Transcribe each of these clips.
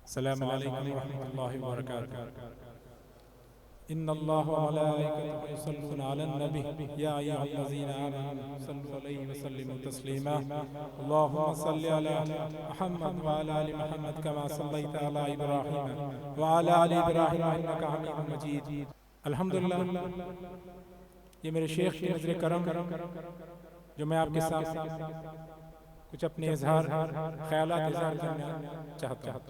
अस्सलामु अलैकुम व रहमतुल्लाहि व बरकातुहू। इन्नल्लाह व मलाइकतहु युसल्लूना अलन नबी या अय्युहल्लज़ीना आमनू सल्लु अलैहि व सल्लिमू तस्लीमा। अल्लाहुम्मा सल्लि अला मुहम्मद व अला आलि मुहम्मद कमा सल्लैता अला इब्राहीम व अला आलि इब्राहीम इन्नका हमीदुम मजीद। अल्हम्दुलिल्लाह, ये मेरे शेख की नज़र करम जो मैं आपके सामने कुछ अपने इजहार ख्यालात इजहार करना चाहता हूँ।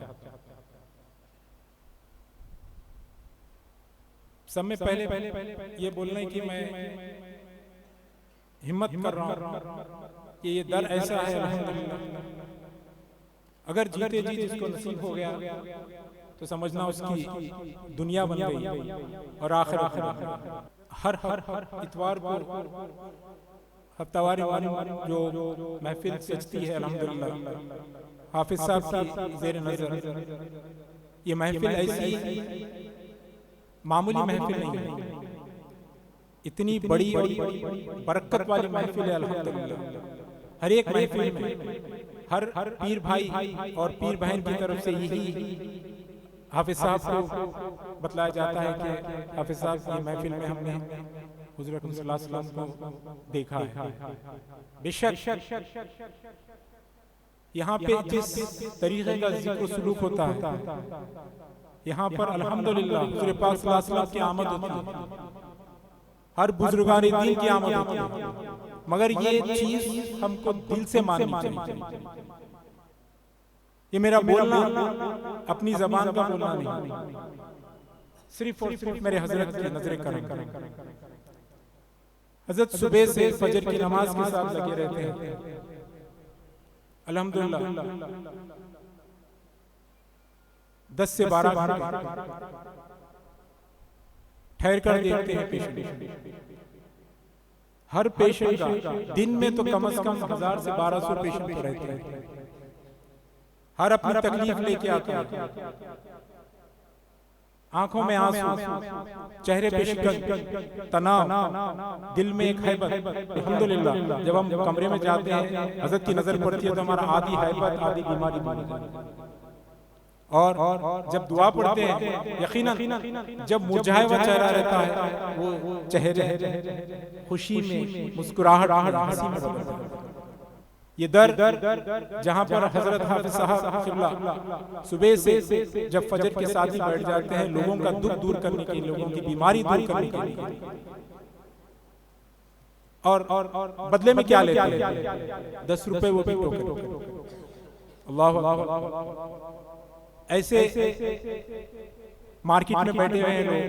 सब में पहले ये बोलना है कि मैं हिम्मत कर रहा हूँ कि ये दर ऐसा है अल्हम्दुलिल्लाह, अगर जीते जी जिसको नसीब हो गया तो समझना उसकी दुनिया बन गई और आखिरत हर इतवार को हफ्तावारी जो महफिल सजती है अल्हम्दुलिल्लाह हाफिज साहब की ज़ेर नज़र, ये महफिल ऐसी मामूली महफिल नहीं है, इतनी बड़ी बरकत वाली महफिल है अल्हम्दुलिल्लाह। हर एक महफिल में हर पीर भाई और पीर बहन की तरफ से यही हाफिज साहब को बतलाया जाता है कि हाफिज साहब की महफिल में हमने हुज़ूर अकरम सल्लल्लाहु अलैहि वसल्लम को देखा है। बेशक यहाँ पे जिस तरीके का जिक्र सुलूक होता है, यहाँ पर अल्हम्दुलिल्लाह हुज़ूर पाक सल्लल्लाहु अलैहि वसल्लम की आमद होती है, हर बुजुर्गान दीन की आमद होती है, मगर ये चीज हमको दिल से माननी चाहिए। ये मेरा बोलना अपनी जबान का बोलना नहीं, सिर्फ और सिर्फ मेरे हजरत की नजर करम। हजरत सुबह से फजर की नमाज के साथ लगे रहते हैं अल्हम्दुलिल्लाह। 10 से 12 ठहर कर देखते हैं पेशेंट। हर पेशेंट का दिन में तो कम से कम 1000 से 1200 पेशेंट रहते हैं। हर अपनी तकलीफ लेके आते हैं, आंखों में आंसू, चेहरे पे शिकन, तनाव, दिल में एक हैबत। अल्हम्दुलिल्लाह जब हम कमरे में जाते हैं हजरत की नजर पड़ती है तो हमारा आधी हैबत आधी बीमारी और जब दुआ पढ़ते हैं यकीनन जब मुरझाया हुआ चेहरा रहता है वो चेहरे खुशी में मुस्कुराहट हंसी में बदल जाता है। ये दर जहाँ पर हजरत हाफिज साहब क़िबला सुबह से जब फजर के साथ ही बैठ जाते हैं लोगों का दुख दूर करने के लिए, लोगों की बीमारी दूर करने के लिए, और बदले में क्या लेते हैं? 10 रुपए वो भी टोकन। अल्लाह, ऐसे मार्केट में बैठे हुए हैं लोग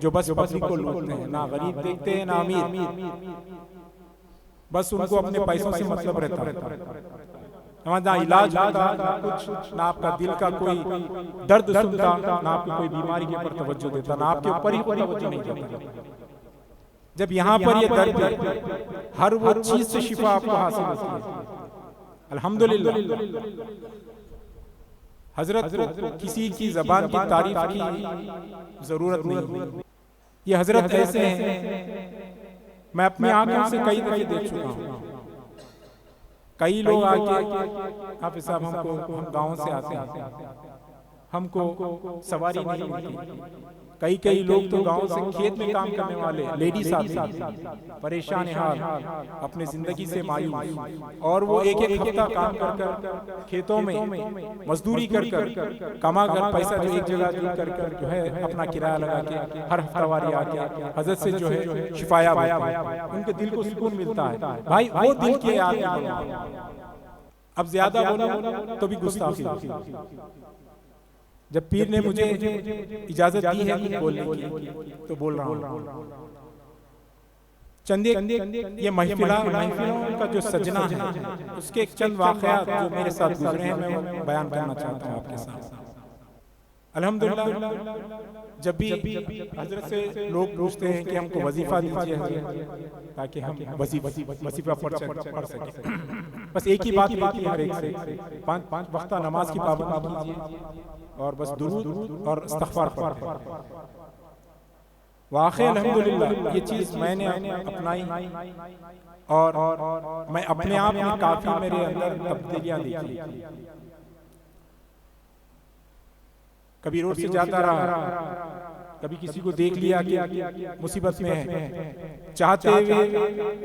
जो बस पब्लिक को लूटते हैं, ना गरीब देखते हैं ना अमीर, बस उनको अपने पैसों से मतलब रहता है। ना इलाज होता, ना कुछ, ना आपका दिल का कोई दर्द सुनता, ना आपकी कोई बीमारी के ऊपर तवज्जो देता, ना आपके ऊपर ही कोई तवज्जो नहीं देता। जब यहाँ पर ये दर्द हर वो चीज से शिफा आपको हासिल होती है अल्हम्दुलिल्लाह। हजरत किसी की जबान की तारीफ की जरूरत नहीं, ये हजरत ऐसे हैं मैं अपनी आंखों से कई दफे देख चुका हूँ। कई लोग आके हाफिज साहब हम गांव से आते हैं, हमको सवारी नहीं मिलती। कई लोग तो गांव से खेत में काम करने वाले लेडीज आते हैं परेशान हाल, अपने जिंदगी से मायूस, और वो एक हफ्ता काम कर खेतों में मजदूरी कर कमा कर पैसा जो एक जगह कर जो है अपना किराया लगा के हर हफ्तावारी आके हजरत से जो है शिफाया उनके दिल को सुकून मिलता है। भाई वो दिल के याद, अब ज्यादा बोलो तो भी गुस्ताखी। जब पीर ने मुझे इजाजत दी है बोलने की तो बोल रहा हूँ। चंदे ये महफिलों का जो सजना है उसके चंद वाक़यात जो मेरे साथ गुजरे हैं मैं बयान करना चाहता हूँ आपके साथ। अल्हम्दुलिल्लाह जब भी हजरत से लोग पूछते हैं कि हमको वजीफा दीजिए ताकि हम वजीफा पढ़ सकें, बस एक ही बात है हर एक से 5 वक्त नमाज की पाबंदी कीजिए और बस दुरूद और इस्तिग़फ़ार पढ़ें। वाक़ई अल्हम्दुलिल्लाह ये चीज़ मैंने अपनाई और मैं अपने आप में काफ़ी मेरे अंदर तब्दीलियाँ देखी। कभी रोड से जाता रहा, कभी किसी को देख लिया कि मुसीबत में है, चाहते हुए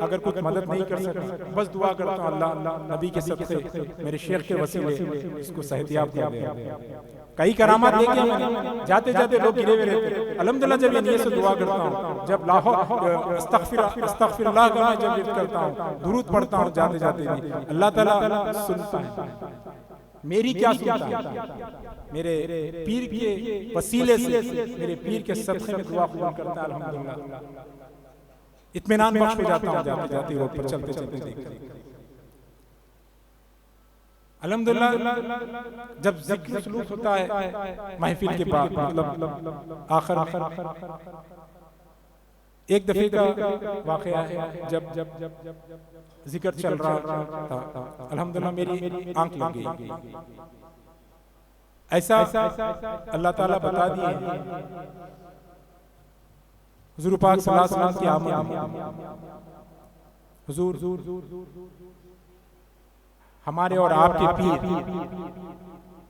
अगर कुछ मदद नहीं कर सका, बस दुआ करता हूँ अल्लाह नबी के सबसे, मेरे शेख के वसीले इसको सेहतियाब कर दे। कई करामात देखे मैंने, जाते जाते लोग गिरे हुए रहते, अल्हम्दुलिल्लाह जब ये नियत से दुआ करता हूँ, जब अस्तगफिरुल्लाह का मैं जब करता हूँ, दुरूद पढ़ता हूँ जाते जाते भी, अल्लाह ताला सुनता है। मेरी क्या सुनता है, मेरे पीर के वसीले से, मेरे पीर के सदक़े में दुआ कबूल करता है अल्हम्दुलिल्लाह। इत्मीनान बख्श हो जाता हूँ जाते जाते रोड पर चलते चलते देखकर अल्हम्दुलिल्लाह। जब जिक्र सुलूक होता है महफिल के बाद, मतलब आखिर एक दफे का वाकया है, जब जिक्र चल रहा था, अल्हम्दुलिल्लाह मेरी आंख लग गई। ऐसा अल्लाह ताला बता दिए हुजूर पाक सल्लल्लाहु अलैहि वसल्लम की आमद, हुजूर हमारे और आपके पीर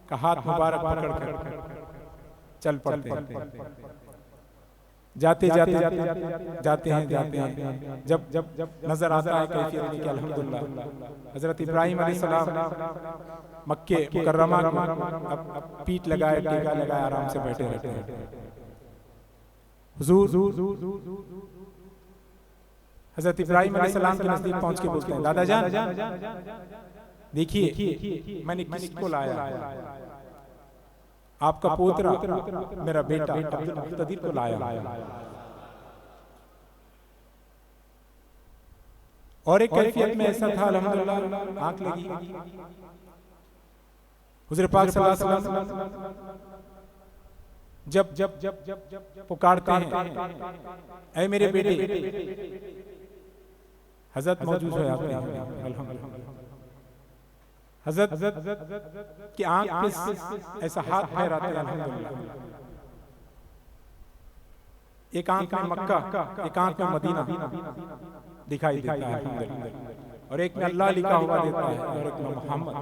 का हाथ मुबारक पकड़कर चल पड़ते हैं, जाते हैं, जब नजर आता है कैफियत कि अल्हम्दुलिल्लाह हजरत इब्राहिम अलैहिस्सलाम मक्के मुकर्रमा अब पीठ लगाए, टीका लगाए, आराम से बैठे रहते हैं। हुजूर हजरत इब्राहिम अलैहिस्सलाम के नजदीक पहुंच के बोलते हैं, दादा जान देखिए मैंने किसको लाया, आपका पोतरा मेरा बेटा अब्दुल मुक्तदिर को लाया। और एक कैफियत में ऐसा था अल्हम्दुलिल्लाह, आंख लगी, हुजूर पाक सल्लल्लाहु अलैहि वसल्लम जब पुकारते हैं ऐ मेरे बेटे, हजरत मौजूद हो जाते हैं अल्हम्दुलिल्लाह। हजरत की आंख पे ऐसा हाथ फहराते हैं अल्हम्दुलिल्लाह। एक आंख में मक्का, एक आंख में मदीना दिखाई देता है अल्हम्दुलिल्लाह, और एक में अल्लाह लिखा हुआ देता है और एक में मोहम्मद।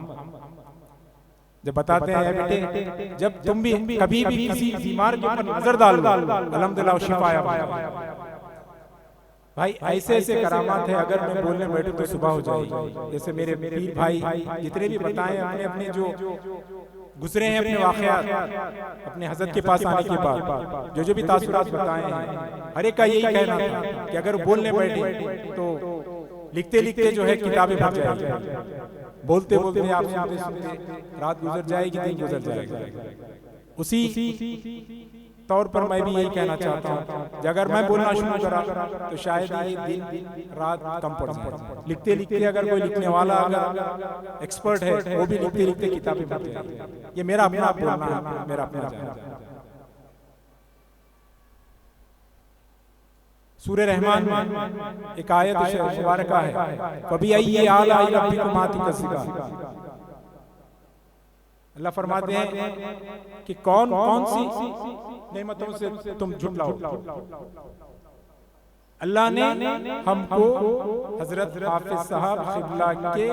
जब बताते हैं बेटे, जब तुम भी कभी भी किसी बीमार के ऊपर नजर डालो अल्हम्दुलिल्लाह शिफा पाया। भाई ऐसे ऐसे करामात है, अगर मैं बोलने बैठूं तो सुबह हो जाएगी। जैसे मेरे पीर भाई जितने भी बताएं अपने अपने जो गुजरे हैं अपने वाकयात, अपने हजरत के पास आने के बाद जो भी तासुरात बताए हैं, हर एक का यही कहना था कि अगर बोलने बैठे तो लिखते लिखते जो है किताबें भर जाएगी, बोलते बोलते आप सुनते सुनते रात गुजर जाएगी, दिन गुजर जाएगा। उसी तौर पर मैं भी यही कहना चाहता हूँ कि अगर मैं बोलना शुरू करा तो शायद ये दिन रात कम पड़ जाए। लिखते लिखते अगर कोई लिखने वाला अगर एक्सपर्ट है, वो भी लिखते लिखते किताबें पढ़ जाए। ये मेरा अपना बोलना है, मेरा अपना जाना। सूरह रहमान एक आयत मुबारक है, कभी आई आला रब्बिकुम आतिका। अल्लाह फरमाते हैं कि कौन कौन सी नेमतों से तुम झुटलाओ। अल्लाह ने हमको हजरत हाफिज साहब क़िबला के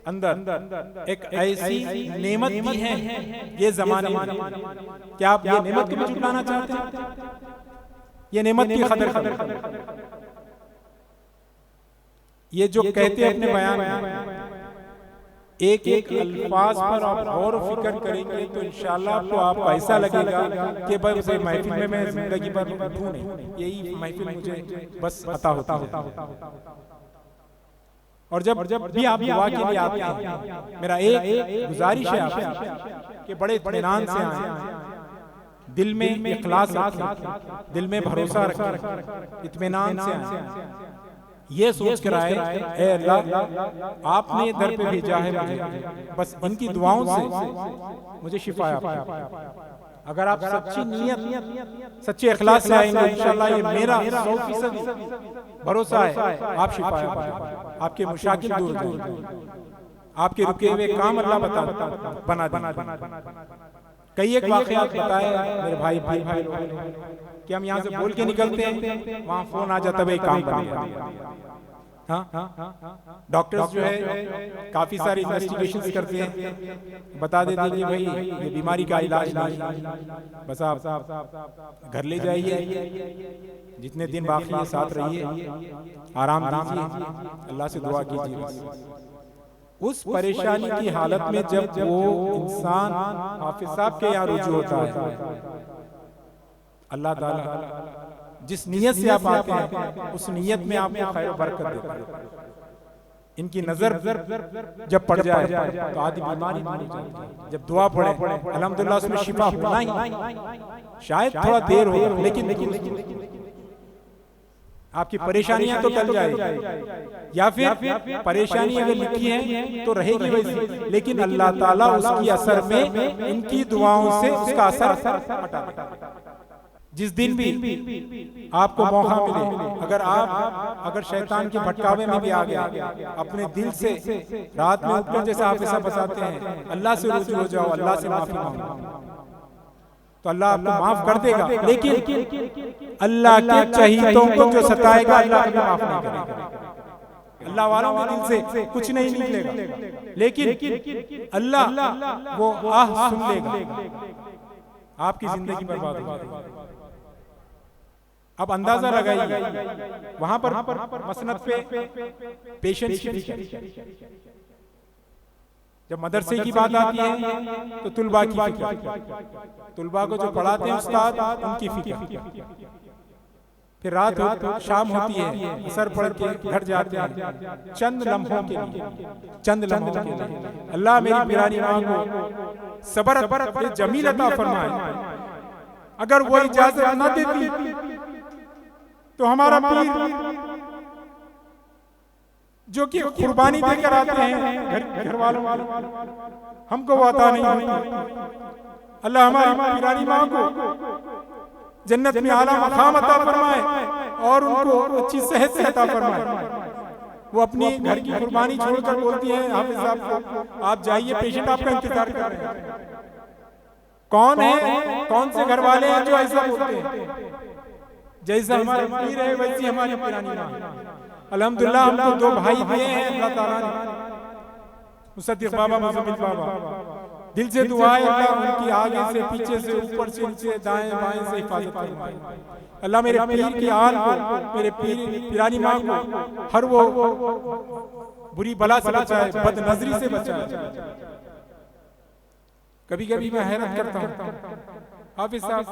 अंदर एक ऐसी नेमत दी है ये जमाने में, क्या आप ये नेमत को झुटलाना चाहते हैं? ये नेमत की कदर ये जो कहते हैं अपने बयान में, एक एक अल्फाज पर आप गौर व फिक्र करेंगे तो इंशाअल्लाह आपको आपको ऐसा लगेगा कि बस महफिल में मैं जिंदगी भर बैठूं नहीं, यही महफिल मुझे बस अता होता है। और जब भी आप दुआ के लिए आते हैं, मेरा एक गुजारिश है आपसे कि बड़े इत्मीनान से आए, दिल में इखलास रखें, दिल में भरोसा रखें, इत्मीनान से आए, ये सोच कर आए ऐ अल्लाह आपने दर पे भेजा है मुझे, बस इनकी दुआओं से मुझे शिफा अगर आप सच्ची नियत सच्चे इखलास से आएंगे इंशाअल्लाह ये मेरा 100% भरोसा है आप शिफा आपके मुशाकिल दूर आपके रुके हुए काम अल्लाह बना देना। कई एक वाक़यात बताए मेरे भाई कि हम यहाँ से बोल के निकलते हैं, वहाँ फोन आ जाता है काम बन गया। हाँ, डॉक्टर्स जो है काफी सारे इन्वेस्टिगेशंस करते हैं, बता देते हैं कि भाई ये बीमारी का इलाज नहीं, बस आप घर ले जाइए, जितने दिन बाकी है साथ रहिए, आराम दीजिए, अल्लाह से दुआ कीजिए बस। उस परेशानी की हालत में जब वो इंसान हाफिज साहब के यहाँ रुजू होता है, अल्लाह ताला जिस नीयत से आप आते हैं उस नीयत में आपको खैर बरकत देता है। इनकी नजर जब पड़ जाए तो आदि बीमारी मानी जाती है, जब दुआ पड़े अल्हम्दुलिल्लाह उसमें शिफा होना ही, शायद थोड़ा देर हो लेकिन आपकी परेशानियां तो टल जाएगी, या फिर परेशानी अगर लिखी है तो रहेगी वैसी, लेकिन अल्लाह ताला उसकी असर में इनकी दुआओं से उसका असर हटा देगा। जिस दिन भी आपको मौका मिले, अगर शैतान के भटकावे में भी आ गया, अपने दिल से रात में उठकर जैसे आप ऐसा बताते हैं अल्लाह से रुजू हो जाओ, अल्लाह से माफी मांगो, तो अल्लाह आपको माफ कर देगा। लेकिन अल्लाह के चहीतों को जो सताएगा अल्लाह कभी माफ नहीं करेगा। अल्लाह वालों के दिल से कुछ नहीं निकलेगा, लेकिन अल्लाह वो आह सुन लेगा, आपकी जिंदगी बर्बाद हो जाएगी। अब अंदाजा लगाइए वहां पर मसनद पे पेशेंस की फिक्र, जब मदरसे की बात आती है तो तुलबा की फिक्र, तुलबा को जो पढ़ाते हैं उस्ताद उनकी फिक्र, फिर रात हो शाम होती है, असर पड़ के घर जाते हैं, चंद लम्हों के लिए अल्लाह मेरी पिरानी मां को सबर जमील अता फरमाए। अगर वो इजाजत न देती तो हमारा पीर जो कि कुर्बानी देकर आते हैं घर वालों हमको वो अता नहीं होती। अल्लाह हमारी पिरानी मां को जन्नत में आला मकाम अता फरमाए और उनको अच्छी सेहत से अता फरमाए। वो अपनी घर की कुर्बानी छोड़कर बोलती हैं हाफिज साहब को, आप जाइए, पेशेंट आपका इंतजार कर रहे हैं। कौन है, कौन से घर वाले हैं जो ऐसा बोलते हैं? जैसा हमारे पीर है वैसी हमारी पिरानी मां। अल्हम्दुलिल्लाह हमको दो भाई दिए हैं अल्लाह ताला ने, मुसद्दिक बाबा, मुज़म्मिल बाबा। दिल से दुआ है अल्लाह उनकी आगे से, पीछे से, ऊपर से, नीचे, दाएं बाएं से हिफाजत फरमाए। अल्लाह मेरे पीर के आल को, मेरे पीर पिरानी मां को हर वो बुरी बला से बचाए, बदनजरी से बचाए। कभी कभी मैं हैरत करता हूँ, हाफिज साहब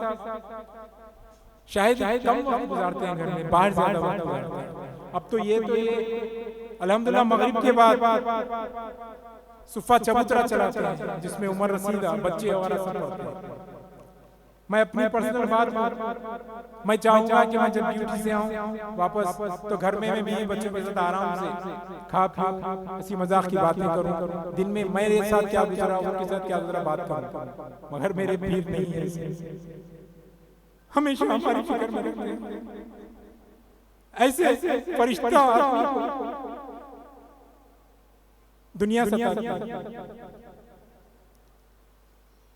शायद कम वक्त गुजारते हैं घर में, बाहर ज्यादा वक्त गुजारते हैं। अब तो ये अल्हम्दुलिल्लाह मगरिब के बाद सुफा चबूतरा चलाते हैं जिसमें उमर रसीदा बच्चे और सब होते हैं। मैं अपनी पर्सनल बात मैं चाहूंगा कि मैं जब ड्यूटी से आऊं वापस तो घर में भी बच्चों के साथ आराम से खा पी हंसी मजाक की बातें करूं। दिन में मेरे साथ क्या गुजरा, उनके साथ क्या गुजरा बात करूं, मगर मेरे पीर नहीं है, हमेशा हमारी फिक्र में रखते हैं। ऐसे फरिश्ता दुनिया सताता है।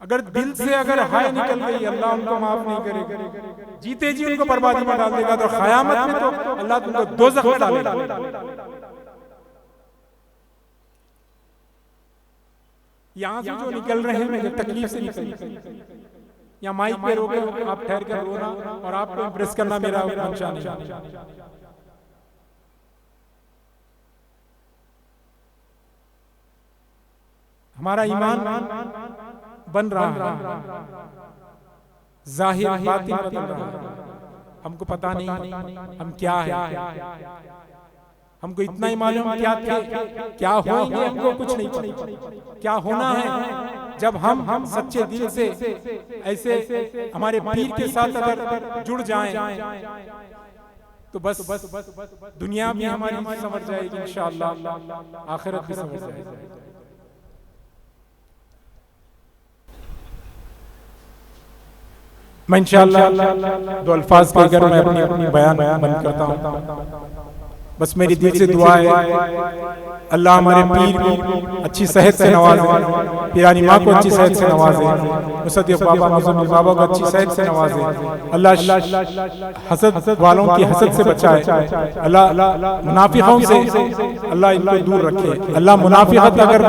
अगर दिल से अगर हाय निकल गई अल्लाह उनको माफ नहीं करेगा, जीते जी उनको बर्बादी में डाल देगा, तो क़यामत में तो अल्लाह तुमको दोज़ख में डालेगा। यहाँ से जो निकल रहे हैं जब तकलीफ से निकल, या माइक पे रोके आप ठहर कर रोना और आपको इम्प्रेस करना मेरा मंशा नहीं। हमारा ईमान बन रहा है, जाहिर बातिन बदल रहा है। हमको पता नहीं हम क्या है, हमको इतना ही मालूम क्या थे, क्या होंगे हमको कुछ नहीं पता। क्या होना है जब हम सच्चे दिल से ऐसे हमारे पीर के साथ अगर जुड़ जाएं तो बस दुनिया भी हमारी समझ जाएगी इंशाअल्लाह, आखिरत भी समझ जाएगी। मैं इंशाअल्लाह दो अल्फाज कहकर मैं अपनी बयान बंद करता हूँ। बस मेरी दिल से दुआ है अल्लाह हमारे पीर को अच्छी सेहत से नवाजे, पीरानी माँ को अच्छी सेहत से नवाजे, मुसद्दिक़ बाबा मुज़म्मिल बाबा को अच्छी सेहत से नवाजे। अल्लाह हसद वालों की हसद से बचाए, अल्लाह मुनाफिकों से अल्लाह इनको दूर रखे। अल्लाह मुनाफिकत अगर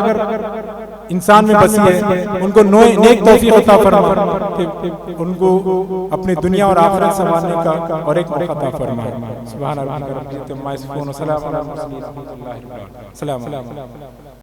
इंसान में बसी है, उनको नेक तौफीक अता फरमा कि उनको अपनी दुनिया और आखिरत संभालने का और एक मौका अता फरमा। सुभान अल्लाह।